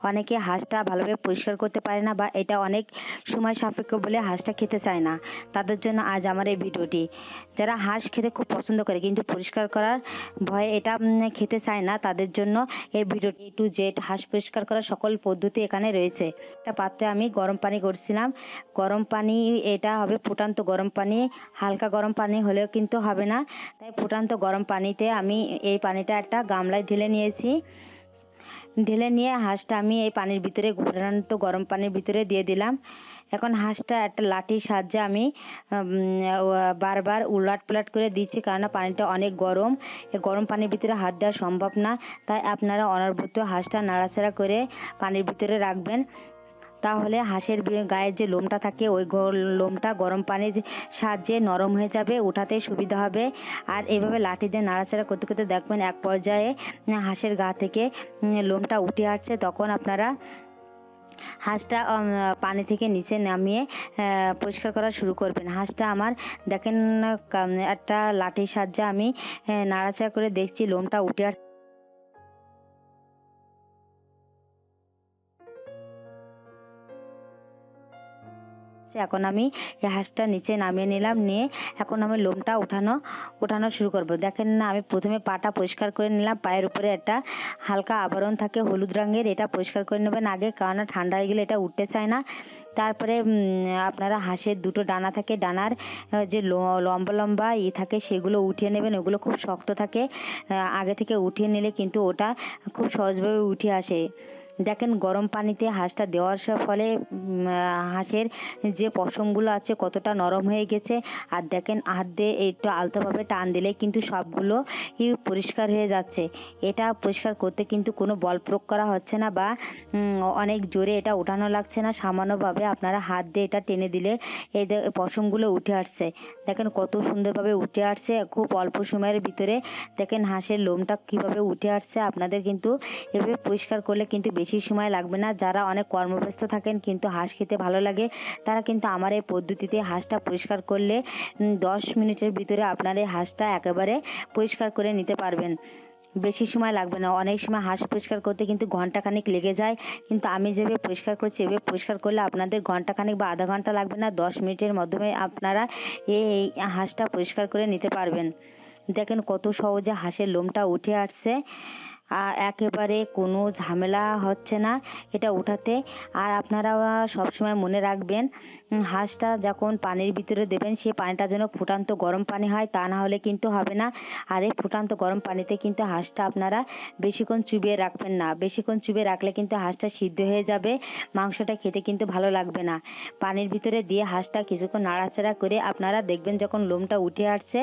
অনেকে হাঁসটা ভালোভাবে পরিষ্কার করতে পারে না বা এটা অনেক সময় সাপেক্ষ বলে হাঁসটা খেতে চায় না। তাদের জন্য আজ আমার এই ভিডিওটি। যারা হাঁস খেতে খুব পছন্দ করে কিন্তু পরিষ্কার করার ভয়ে এটা খেতে চায় না, তাদের জন্য এই ভিডিওটি। A to Z হাঁস পরিষ্কার করার সকল পদ্ধতি এখানে রয়েছে। একটা পাত্রে আমি গরম পানি করছিলাম। গরম পানি এটা হবে ফুটান্ত গরম পানি, হালকা গরম পানি হলেও কিন্তু হবে না। তাই ফুটান্ত গরম পানিতে আমি এই পানিটা একটা গামলায় ঢেলে নিয়েছি। ঢেলে নিয়ে হাঁসটা আমি এই পানির ভিতরে, ফুটান্ত গরম পানির ভিতরে দিয়ে দিলাম। এখন হাঁসটা একটা লাঠির সাহায্যে আমি বারবার উলট পালট করে দিচ্ছি, কারণ পানিটা অনেক গরম। এই গরম পানির ভিতরে হাত দেওয়া সম্ভব না, তাই আপনারা অনবরত হাঁসটা নাড়াচাড়া করে পানির ভিতরে রাখবেন। তাহলে হাঁসের গায়ের যে লোমটা থাকে ওই লোমটা গরম পানির সাহায্যে নরম হয়ে যাবে, ওঠাতে সুবিধা হবে। আর এইভাবে লাঠি দিয়ে নাড়াচাড়া করতে করতে দেখবেন এক পর্যায়ে হাঁসের গা থেকে লোমটা উঠে আসছে। তখন আপনারা হাঁসটা পানি থেকে নিচে নামিয়ে পরিষ্কার করা শুরু করবেন। হাঁসটা আমার দেখেন একটা লাঠির সাহায্যে আমি নাড়াচাড়া করে দেখছি লোমটা উঠে আসছে। এখন আমি এই হাঁসটা নিচে নামিয়ে নিলাম, নিয়ে এখন আমি লোমটা উঠানো শুরু করব। দেখেন না, আমি প্রথমে পাটা পরিষ্কার করে নিলাম। পায়ের উপরে একটা হালকা আবরণ থাকে হলুদ রঙের, এটা পরিষ্কার করে নেবেন আগে, কারণ ঠান্ডা হয়ে গেলে এটা উঠতে চায় না। তারপরে আপনারা হাঁসের দুটো ডানা থাকে, ডানার যে লম্বা লম্বা থাকে সেগুলো উঠিয়ে নেবেন। ওগুলো খুব শক্ত থাকে, আগে থেকে উঠিয়ে নিলে কিন্তু ওটা খুব সহজভাবে উঠে আসে। দেখেন গরম পানিতে হাঁসটা দেওয়ার ফলে হাঁসের যে পশমগুলো আছে কতটা নরম হয়ে গেছে। আর দেখেন হাত দিয়ে একটু আলতোভাবে টান দিলে কিন্তু সবগুলো পরিষ্কার হয়ে যাচ্ছে। এটা পরিষ্কার করতে কিন্তু কোনো বল প্রয়োগ করা হচ্ছে না বা অনেক জোরে এটা ওঠানো লাগছে না। সামান্যভাবে আপনারা হাত দিয়ে এটা টেনে দিলে এই পশমগুলো উঠে আসছে। দেখেন কত সুন্দরভাবে উঠে আসছে খুব অল্প সময়ের ভিতরে। দেখেন হাঁসের লোমটা কীভাবে উঠে আসছে। আপনাদের কিন্তু এভাবে পরিষ্কার করলে কিন্তু বেশি সময় লাগবে না। যারা অনেক কর্মব্যস্ত থাকেন কিন্তু হাঁস খেতে ভালো লাগে, তারা কিন্তু আমার এই পদ্ধতিতে হাঁসটা পরিষ্কার করলে 10 মিনিটের ভিতরে আপনার এই হাঁসটা একেবারে পরিষ্কার করে নিতে পারবেন। বেশি সময় লাগবে না। অনেক সময় হাঁস পরিষ্কার করতে কিন্তু ঘন্টাখানিক লেগে যায়, কিন্তু আমি যেভাবে পরিষ্কার করছি এভাবে পরিষ্কার করলে আপনাদের ঘন্টাখানিক বা আধা ঘন্টা লাগবে না। 10 মিনিটের মাধ্যমে আপনারা এই হাঁসটা পরিষ্কার করে নিতে পারবেন। দেখেন কত সহজে হাঁসের লোমটা উঠে আসছে, একেবারে কোনো ঝামেলা হচ্ছে না এটা উঠাতে। আর আপনারা সবসময় মনে রাখবেন, হাঁসটা যখন পানির ভিতরে দেবেন সে পানিটা যেন ফুটান্ত গরম পানি হয়, তা না হলে কিন্তু হবে না। আর এই ফুটান্ত গরম পানিতে কিন্তু হাঁসটা আপনারা বেশিক্ষণ চুবিয়ে রাখবেন না। বেশিক্ষণ চুবিয়ে রাখলে কিন্তু হাঁসটা সিদ্ধ হয়ে যাবে, মাংসটা খেতে কিন্তু ভালো লাগবে না। পানির ভিতরে দিয়ে হাঁসটা কিছুক্ষণ নাড়াচাড়া করে আপনারা দেখবেন যখন লোমটা উঠে আসছে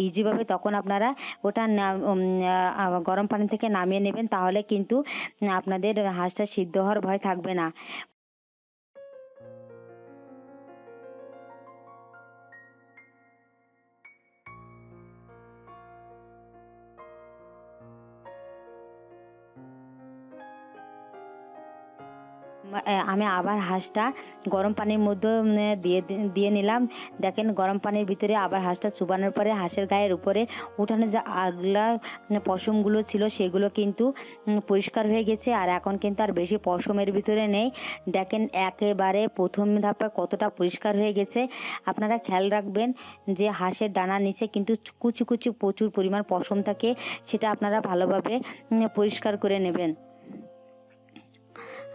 ইজিভাবে, তখন আপনারা ওটা গরম পানি থেকে নামিয়ে নেবেন। তাহলে কিন্তু আপনাদের হাঁসটা সিদ্ধ হওয়ার ভয় থাকবে না। আমি আবার হাঁসটা গরম পানির মধ্যে দিয়ে দিয়ে নিলাম। দেখেন গরম পানির ভিতরে আবার হাঁসটা চুবানোর পরে হাঁসের গায়ের উপরে উঠানো যে আগলা পশমগুলো ছিল সেগুলো কিন্তু পরিষ্কার হয়ে গেছে। আর এখন কিন্তু আর বেশি পশমের ভিতরে নেই। দেখেন একেবারে প্রথম ধাপে কতটা পরিষ্কার হয়ে গেছে। আপনারা খেয়াল রাখবেন যে হাঁসের ডানার নিচে কিন্তু কুচি কুচি প্রচুর পরিমাণ পশম থাকে, সেটা আপনারা ভালোভাবে পরিষ্কার করে নেবেন।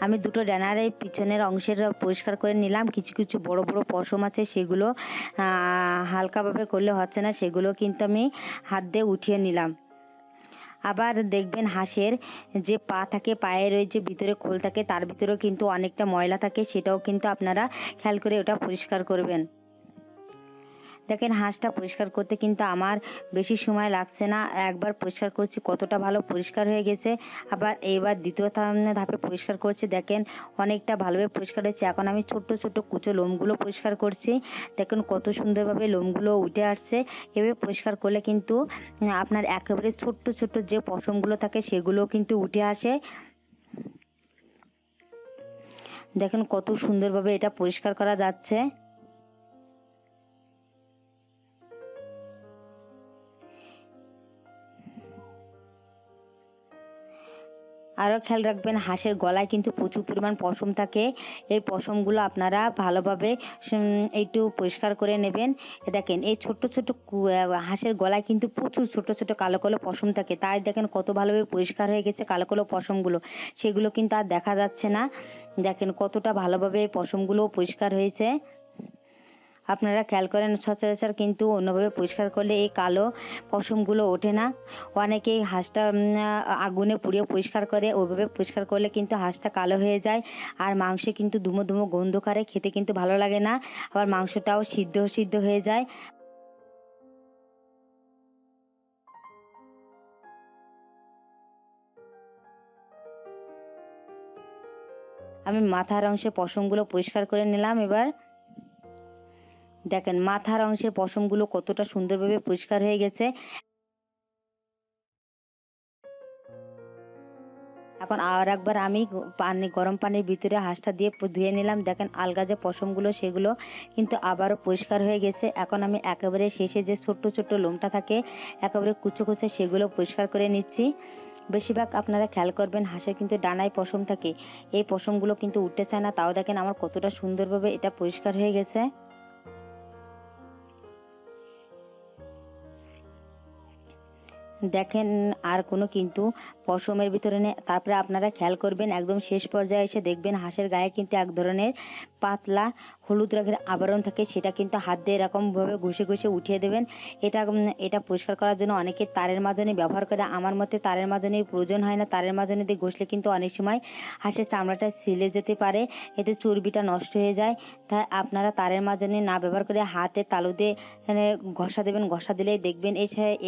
আমি দুটো ডানারের পিছনের অংশের পরিষ্কার করে নিলাম। কিছু কিছু বড় বড় পশম আছে সেগুলো হালকাভাবে করলে হচ্ছে না, সেগুলো কিন্তু আমি হাত দিয়ে উঠিয়ে নিলাম। আবার দেখবেন হাঁসের যে পা থাকে, পায়ের ওই যে ভিতরে খোল থাকে তার ভিতরেও কিন্তু অনেকটা ময়লা থাকে, সেটাও কিন্তু আপনারা খেয়াল করে ওটা পরিষ্কার করবেন। দেখেন হাঁসটা পরিষ্কার করতে কিন্তু আমার বেশি সময় লাগছে না। একবার পরিষ্কার করছি কতটা ভালো পরিষ্কার হয়ে গেছে। আবার এবার দ্বিতীয় ধাপে পরিষ্কার করছি, দেখেন অনেকটা ভালোভাবে পরিষ্কার হয়েছে। এখন আমি ছোট্ট ছোট্ট কুচো লোমগুলো পরিষ্কার করছি। দেখুন কত সুন্দরভাবে লোমগুলো উঠে আসছে। এভাবে পরিষ্কার করলে কিন্তু আপনার একেবারে ছোট্ট ছোট্ট যে পশমগুলো থাকে সেগুলো কিন্তু উঠে আসে। দেখেন কত সুন্দরভাবে এটা পরিষ্কার করা যাচ্ছে। আরও খেয়াল রাখবেন, হাঁসের গলায় কিন্তু প্রচুর পরিমাণ পশম থাকে। এই পশমগুলো আপনারা ভালোভাবে একটু পরিষ্কার করে নেবেন। দেখেন এই ছোট্ট ছোট্ট হাঁসের গলায় কিন্তু প্রচুর ছোট ছোট কালো কালো পশম থাকে। তাই দেখেন কত ভালোভাবে পরিষ্কার হয়ে গেছে কালো কালো পশমগুলো, সেগুলো কিন্তু আর দেখা যাচ্ছে না। দেখেন কতটা ভালোভাবে পশমগুলো পরিষ্কার হয়েছে। আপনারা খেয়াল করেন, সচরাচর কিন্তু অন্যভাবে পরিষ্কার করলে এই কালো পশমগুলো ওঠে না। অনেকেই হাঁসটা আগুনে পুড়িয়ে পরিষ্কার করে, ওইভাবে পরিষ্কার করলে কিন্তু হাঁসটা কালো হয়ে যায়। আর মাংস কিন্তু ধুমো ধুমো গন্ধ করে, খেতে কিন্তু ভালো লাগে না। আবার মাংসটাও সিদ্ধ সিদ্ধ হয়ে যায়। আমি মাথার অংশের পশমগুলো পরিষ্কার করে নিলাম। এবার দেখেন মাথার অংশের পশমগুলো কতটা সুন্দরভাবে পরিষ্কার হয়ে গেছে। এখন আর একবার আমি গরম পানির ভিতরে হাঁসটা দিয়ে ধুয়ে নিলাম। দেখেন আলগা যে পশমগুলো সেগুলো কিন্তু আবারও পরিষ্কার হয়ে গেছে। এখন আমি একেবারে শেষে যে ছোট্ট ছোট্ট লোমটা থাকে একেবারে কুচো কুচো সেগুলো পরিষ্কার করে নিচ্ছি। বেশিরভাগ আপনারা খেয়াল করবেন, হাঁসের কিন্তু ডানায় পশম থাকে, এই পশমগুলো কিন্তু উঠতে চায় না। তাও দেখেন আমার কতটা সুন্দরভাবে এটা পরিষ্কার হয়ে গেছে। দেখেন আর কোনো কিন্তু পশমের ভিতরে নেই। তারপরে আপনারা খেয়াল করবেন, একদম শেষ পর্যায়ে এসে দেখবেন হাঁসের গায়ে কিন্তু এক ধরনের পাতলা হলুদ রঙের আবরণ থাকে। সেটা কিন্তু হাত দিয়ে এরকমভাবে ঘষে ঘষে উঠিয়ে দেবেন। এটা পরিষ্কার করার জন্য অনেকে তারের মাজনি ব্যবহার করে। আমার মতে তারের মাজনির প্রয়োজন হয় না। তারের মাজনি দিয়ে ঘষলে কিন্তু অনেক সময় হাঁসের চামড়াটা ছিলে যেতে পারে, এতে চর্বিটা নষ্ট হয়ে যায়। তাই আপনারা তারের মাজনি না ব্যবহার করে হাতে তালু দিয়ে ঘষা দেবেন। ঘষা দিলেই দেখবেন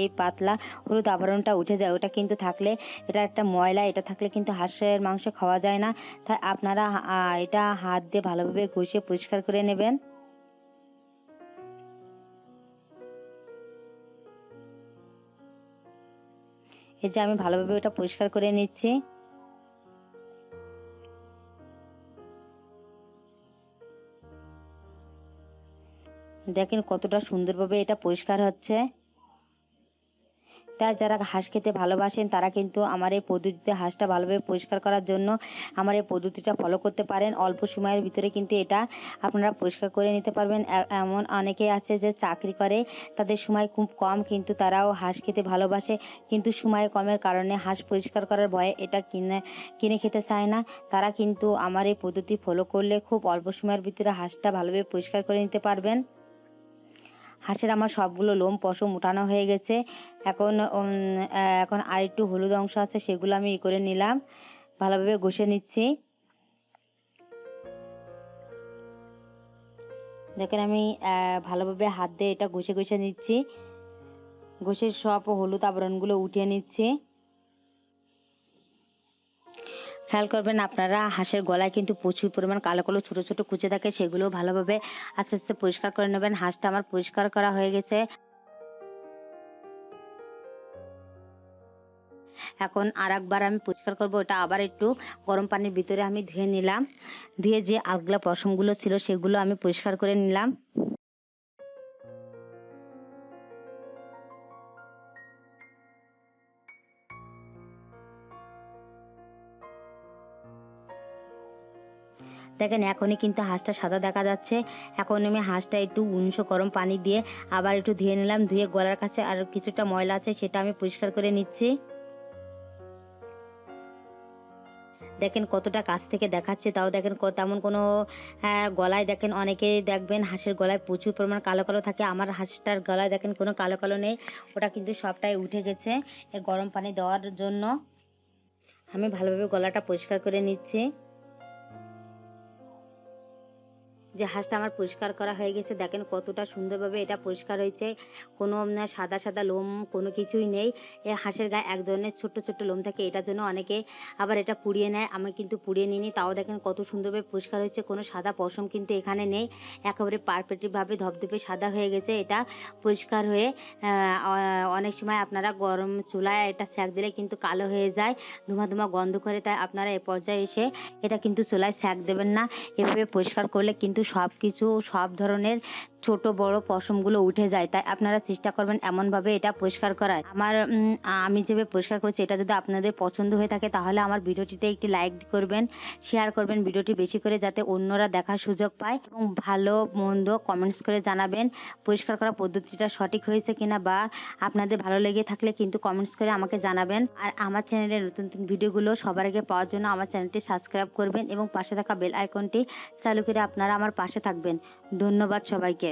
এই পাতলা হলুদ আবরণটা উঠে যায়। ওটা কিন্তু থাকলে এটা একটা ময়লা, এটা থাকলে কিন্তু হাঁসের মাংস খাওয়া যায় না। তাই আপনারা এটা হাত দিয়ে ভালোভাবে ঘষে পরিষ্কার করে নেবেন। এই যে আমি ভালোভাবে এটা পরিষ্কার করে নিচ্ছি। দেখেন কতটা সুন্দরভাবে এটা পরিষ্কার হচ্ছে। তাই যারা হাঁস খেতে ভালোবাসেন তারা কিন্তু আমার এই পদ্ধতিতে হাঁসটা ভালোভাবে পরিষ্কার করার জন্য আমার এই পদ্ধতিটা ফলো করতে পারেন। অল্প সময়ের ভিতরে কিন্তু এটা আপনারা পরিষ্কার করে নিতে পারবেন। এমন অনেকেই আছে যে চাকরি করে, তাদের সময় খুব কম, কিন্তু তারাও হাঁস খেতে ভালোবাসে, কিন্তু সময় কমের কারণে হাঁস পরিষ্কার করার ভয়ে এটা কিনে খেতে চায় না। তারা কিন্তু আমার এই পদ্ধতি ফলো করলে খুব অল্প সময়ের ভিতরে হাঁসটা ভালোভাবে পরিষ্কার করে নিতে পারবেন। হাঁসের আমার সবগুলো লোম পশম উঠানো হয়ে গেছে। এখন আর একটু হলুদ অংশ আছে, সেগুলো আমি করে নিলাম, ভালোভাবে ঘষে নিচ্ছি। দেখেন আমি ভালোভাবে হাত দিয়ে এটা ঘষে ঘষে নিচ্ছি, ঘষে সব হলুদ আবরণগুলো উঠিয়ে নিচ্ছি। খেয়াল করবেন আপনারা, হাঁসের গলায় কিন্তু প্রচুর পরিমাণ কালো কালো ছোটো ছোটো কুচে থাকে, সেগুলো ভালোভাবে আস্তে আস্তে পরিষ্কার করে নেবেন। হাঁসটা আমার পরিষ্কার করা হয়ে গেছে। এখন আর একবার আমি পরিষ্কার করব। ওটা আবার একটু গরম পানির ভিতরে আমি ধুয়ে নিলাম। ধুয়ে যে আগলা পশমগুলো ছিল সেগুলো আমি পরিষ্কার করে নিলাম। দেখেন এখনই কিন্তু হাঁসটা সাদা দেখা যাচ্ছে। এখন আমি হাঁসটা একটু উনিশশো গরম পানি দিয়ে আবার একটু ধুয়ে নিলাম। ধুয়ে গলার কাছে আর কিছুটা ময়লা আছে সেটা আমি পরিষ্কার করে নিচ্ছি। দেখেন কতটা কাছ থেকে দেখাচ্ছে, তাও দেখেন তেমন কোনো গলায় দেখেন অনেকে দেখবেন হাঁসের গলায় প্রচুর পরিমাণ কালো কালো থাকে। আমার হাঁসটার গলায় দেখেন কোনো কালো কালো নেই, ওটা কিন্তু সবটাই উঠে গেছে গরম পানি দেওয়ার জন্য। আমি ভালোভাবে গলাটা পরিষ্কার করে নিচ্ছি। যে হাঁসটা আমার পরিষ্কার করা হয়ে গেছে, দেখেন কতটা সুন্দরভাবে এটা পরিষ্কার হয়েছে। কোনো সাদা সাদা লোম কোনো কিছুই নেই। এই হাঁসের গায়ে এক ধরনের ছোট্ট ছোট্ট লোম থাকে, এটার জন্য অনেকে আবার এটা পুড়িয়ে নেয়। আমি কিন্তু পুড়িয়ে নিইনি, তাও দেখেন কত সুন্দরভাবে পরিষ্কার হয়েছে। কোনো সাদা পশম কিন্তু এখানে নেই, একেবারে পারফেক্টভাবে ধপধপে সাদা হয়ে গেছে। এটা পরিষ্কার হয়ে অনেক সময় আপনারা গরম চুলায় এটা সেঁক দিলে কিন্তু কালো হয়ে যায়, ধোঁয়া ধোঁয়া গন্ধ করে। তাই আপনারা এ পর্যায়ে এসে এটা কিন্তু চুলায় সেঁক দেবেন না। এভাবে পরিষ্কার করলে কিন্তু সব ধরনের ছোট বড় পশমগুলো উঠে যায়। তাই আপনারা চেষ্টা করবেন এমনভাবে এটা পরিষ্কার করার। আমি যেভাবে পরিষ্কার করছি এটা যদি আপনাদের পছন্দ হয়ে থাকে তাহলে আমার ভিডিওটিতে একটি লাইক করবেন, শেয়ার করবেন ভিডিওটি বেশি করে, যাতে অন্যরা দেখার সুযোগ পায়, এবং ভালো মন্দ কমেন্টস করে জানাবেন পরিষ্কার করার পদ্ধতিটা সঠিক হয়েছে কিনা, বা আপনাদের ভালো লেগে থাকলে কিন্তু কমেন্টস করে আমাকে জানাবেন। আর আমার চ্যানেলের নতুন নতুন ভিডিওগুলো সবার আগে পাওয়ার জন্য আমার চ্যানেলটি সাবস্ক্রাইব করবেন এবং পাশে থাকা বেল আইকনটি চালু করে আপনারা আমার পাশে থাকবেন। ধন্যবাদ সবাইকে।